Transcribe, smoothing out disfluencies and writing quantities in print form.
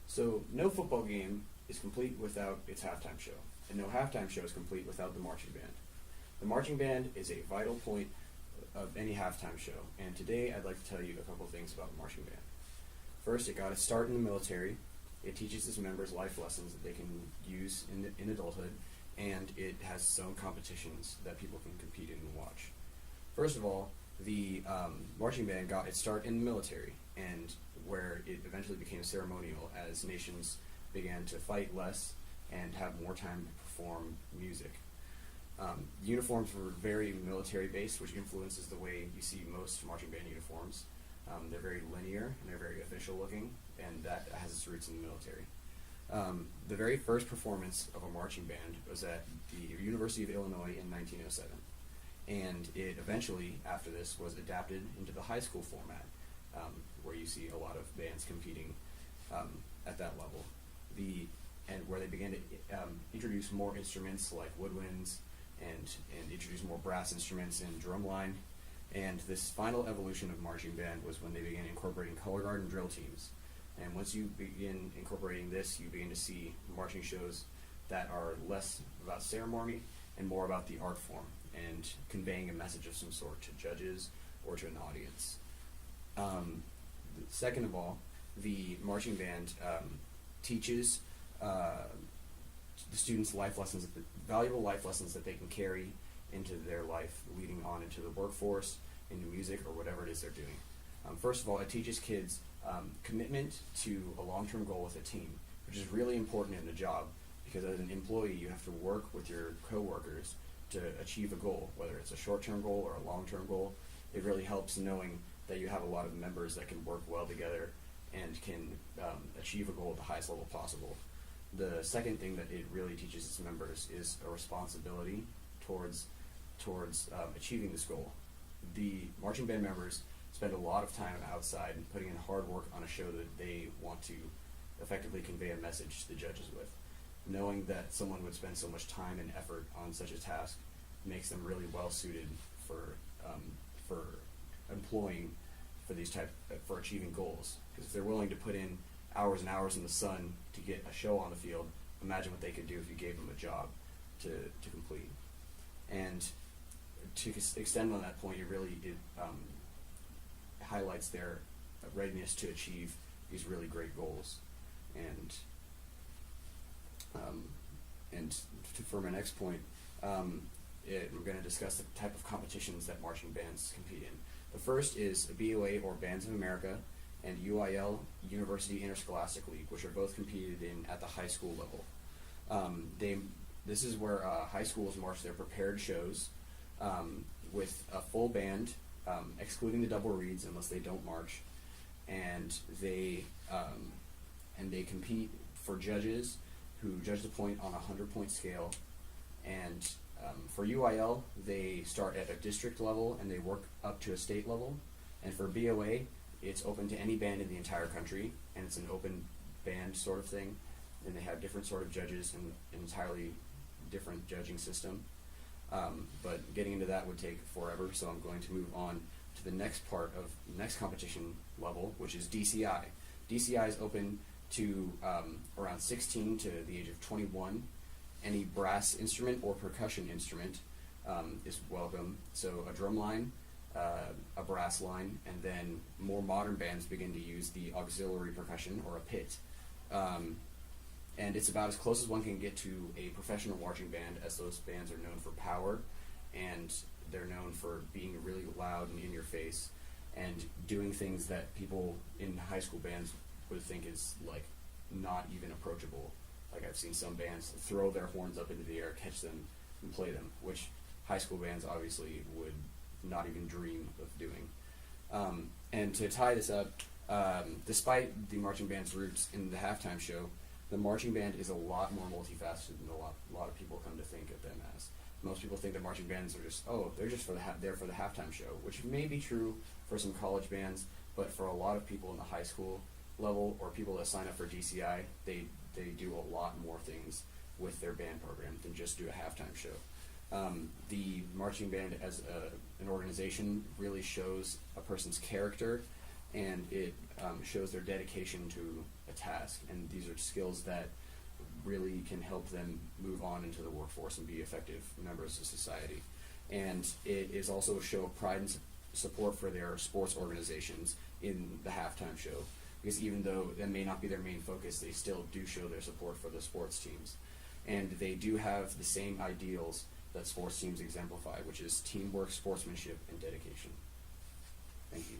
So no football game is complete without its halftime show, and no halftime show is complete without the marching band. The marching band is a vital point of any halftime show, and today I'd like to tell you a couple of things about the marching band. First, it got its start in the military. It teaches its members life lessons that they can use in adulthood, and it has its own competitions that people can compete in and watch. First of all, the marching band got its start in the military, and where it eventually became ceremonial as nations began to fight less and have more time to perform music. The uniforms were very military-based, which influences the way you see most marching band uniforms. They're very linear, and they're very official-looking, and that has its roots in the military. The very first performance of a marching band was at the University of Illinois in 1907, and it eventually, after this, was adapted into the high school format, where you see a lot of bands competing at that level. And where they began to introduce more instruments like woodwinds and introduce more brass instruments and drumline. And this final evolution of marching band was when they began incorporating color guard and drill teams. And once you begin incorporating this, you begin to see marching shows that are less about ceremony and more about the art form and conveying a message of some sort to judges or to an audience. Second of all, the marching band teaches the students life lessons, valuable life lessons that they can carry into their life, leading on into the workforce, into music, or whatever it is they're doing. First of all, it teaches kids commitment to a long-term goal with a team, which is really important in the job, because as an employee, you have to work with your coworkers to achieve a goal, whether it's a short-term goal or a long-term goal. It really helps knowing that you have a lot of members that can work well together and can achieve a goal at the highest level possible. The second thing that it really teaches its members is a responsibility towards achieving this goal. The marching band members spend a lot of time outside putting in hard work on a show that they want to effectively convey a message to the judges with. Knowing that someone would spend so much time and effort on such a task makes them really well suited for employing for achieving goals. Because if they're willing to put in hours and hours in the sun to get a show on the field, imagine what they could do if you gave them a job to complete. And to extend on that point, it highlights their readiness to achieve these really great goals. For my next point, we're going to discuss the type of competitions that marching bands compete in. The first is BOA, or Bands of America, and UIL, University Interscholastic League, which are both competed in at the high school level. This is where high schools march their prepared shows with a full band, excluding the double reeds unless they don't march, and they compete for judges who judge the point on a 100-point scale. And for UIL, they start at a district level and they work up to a state level. And for BOA, it's open to any band in the entire country, and it's an open band sort of thing. And they have different sort of judges and an entirely different judging system. But getting into that would take forever, so I'm going to move on to the next part of the next competition level, which is DCI. DCI is open to around 16 to the age of 21. Any brass instrument or percussion instrument is welcome. So a drum line, a brass line, and then more modern bands begin to use the auxiliary percussion, or a pit. And it's about as close as one can get to a professional marching band, as those bands are known for power, and they're known for being really loud and in your face, and doing things that people in high school bands would think is like not even approachable. Like, I've seen some bands throw their horns up into the air, catch them, and play them, which high school bands obviously would not even dream of doing. And to tie this up, despite the marching band's roots in the halftime show, the marching band is a lot more multifaceted than a lot of people come to think of them as. Most people think that marching bands are just, they're just there for the halftime show, which may be true for some college bands, but for a lot of people in the high school level, or people that sign up for DCI, they do a lot more things with their band program than just do a halftime show. The marching band as an organization really shows a person's character, and it shows their dedication to a task. And these are skills that really can help them move on into the workforce and be effective members of society. And it is also a show of pride and support for their sports organizations in the halftime show, because even though that may not be their main focus, they still do show their support for the sports teams. And they do have the same ideals that sports teams exemplify, which is teamwork, sportsmanship, and dedication. Thank you.